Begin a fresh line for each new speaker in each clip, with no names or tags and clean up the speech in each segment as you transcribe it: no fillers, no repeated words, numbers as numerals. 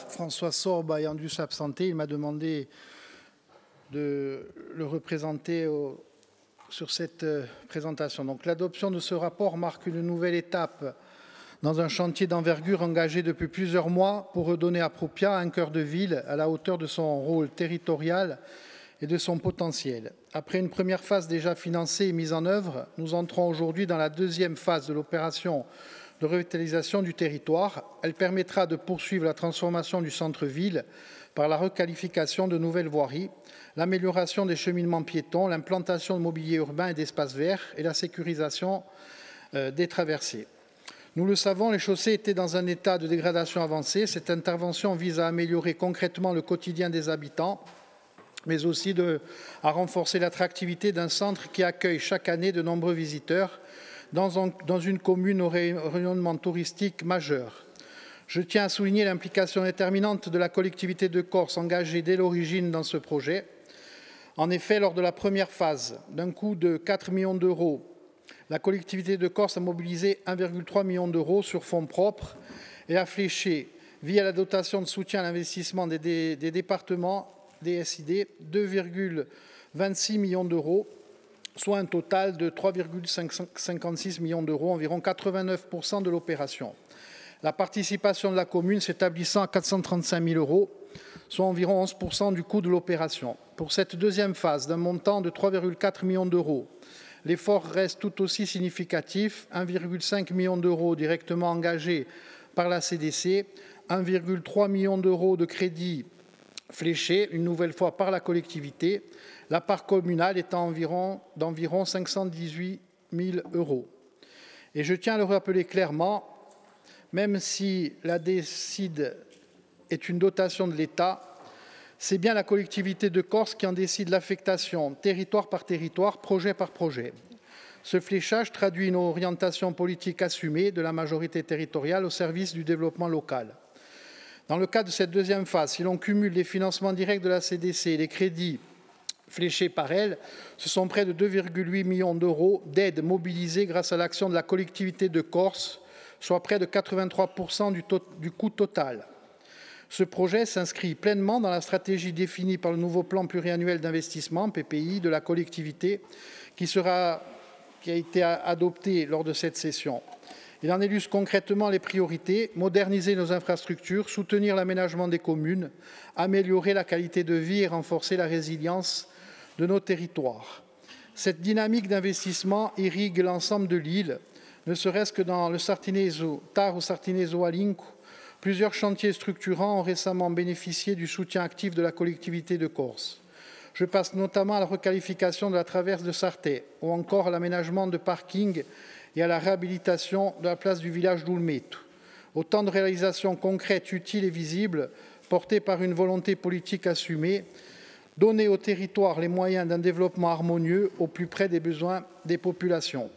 François Sorba ayant dû s'absenter, il m'a demandé de le représenter sur cette présentation. Donc, l'adoption de ce rapport marque une nouvelle étape dans un chantier d'envergure engagé depuis plusieurs mois pour redonner à Prupiat un cœur de ville à la hauteur de son rôle territorial et de son potentiel. Après une première phase déjà financée et mise en œuvre, nous entrons aujourd'hui dans la deuxième phase de l'opération de revitalisation du territoire. Elle permettra de poursuivre la transformation du centre-ville par la requalification de nouvelles voiries, l'amélioration des cheminements piétons, l'implantation de mobilier urbain et d'espaces verts et la sécurisation des traversées. Nous le savons, les chaussées étaient dans un état de dégradation avancée. Cette intervention vise à améliorer concrètement le quotidien des habitants, mais aussi à renforcer l'attractivité d'un centre qui accueille chaque année de nombreux visiteurs dans une commune au rayonnement touristique majeur. Je tiens à souligner l'implication déterminante de la collectivité de Corse engagée dès l'origine dans ce projet. En effet, lors de la première phase, d'un coût de 4 millions d'euros, la collectivité de Corse a mobilisé 1,3 million d'euros sur fonds propres et a fléché, via la dotation de soutien à l'investissement des départements, DSID, 2,26 millions d'euros, soit un total de 3,56 millions d'euros, environ 89% de l'opération. La participation de la commune s'établissant à 435 000 euros, soit environ 11% du coût de l'opération. Pour cette deuxième phase, d'un montant de 3,4 millions d'euros, l'effort reste tout aussi significatif, 1,5 million d'euros directement engagés par la CDC, 1,3 million d'euros de crédits fléchés, une nouvelle fois par la collectivité, la part communale étant d'environ 518 000 euros. Et je tiens à le rappeler clairement, même si la DSID est une dotation de l'État, c'est bien la collectivité de Corse qui en décide l'affectation, territoire par territoire, projet par projet. Ce fléchage traduit une orientation politique assumée de la majorité territoriale au service du développement local. Dans le cadre de cette deuxième phase, si l'on cumule les financements directs de la CDC et les crédits fléchés par elle, ce sont près de 2,8 millions d'euros d'aides mobilisées grâce à l'action de la collectivité de Corse, soit près de 83% du coût total. Ce projet s'inscrit pleinement dans la stratégie définie par le nouveau plan pluriannuel d'investissement, PPI, de la collectivité, qui a été adopté lors de cette session. Il en illustre concrètement les priorités: moderniser nos infrastructures, soutenir l'aménagement des communes, améliorer la qualité de vie et renforcer la résilience de nos territoires. Cette dynamique d'investissement irrigue l'ensemble de l'île, ne serait-ce que dans le Sartineso, Taro Sartineso Alinco. Plusieurs chantiers structurants ont récemment bénéficié du soutien actif de la collectivité de Corse. Je passe notamment à la requalification de la traverse de Sarthe ou encore à l'aménagement de parkings et à la réhabilitation de la place du village d'Ulmetu. Autant de réalisations concrètes, utiles et visibles, portées par une volonté politique assumée, donner au territoire les moyens d'un développement harmonieux au plus près des besoins des populations.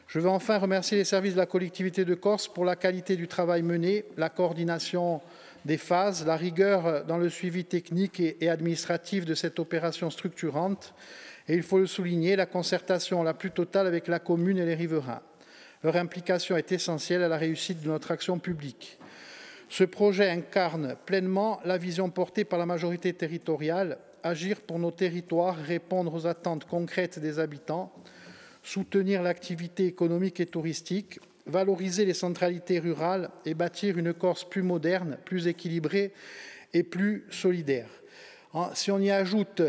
Je veux enfin remercier les services de la collectivité de Corse pour la qualité du travail mené, la coordination des phases, la rigueur dans le suivi technique et administratif de cette opération structurante et, il faut le souligner, la concertation la plus totale avec la commune et les riverains. Leur implication est essentielle à la réussite de notre action publique. Ce projet incarne pleinement la vision portée par la majorité territoriale: agir pour nos territoires, répondre aux attentes concrètes des habitants, soutenir l'activité économique et touristique, valoriser les centralités rurales et bâtir une Corse plus moderne, plus équilibrée et plus solidaire. Si on y ajoute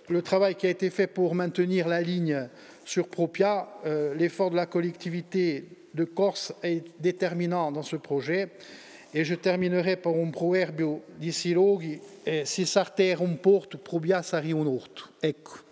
le travail qui a été fait pour maintenir la ligne sur Prupiat, l'effort de la collectivité de Corse est déterminant dans ce projet. Et je terminerai par un proverbio di Siloghi: si Sarthe era un porto, Prupiat sarebbe un orto. Ecco.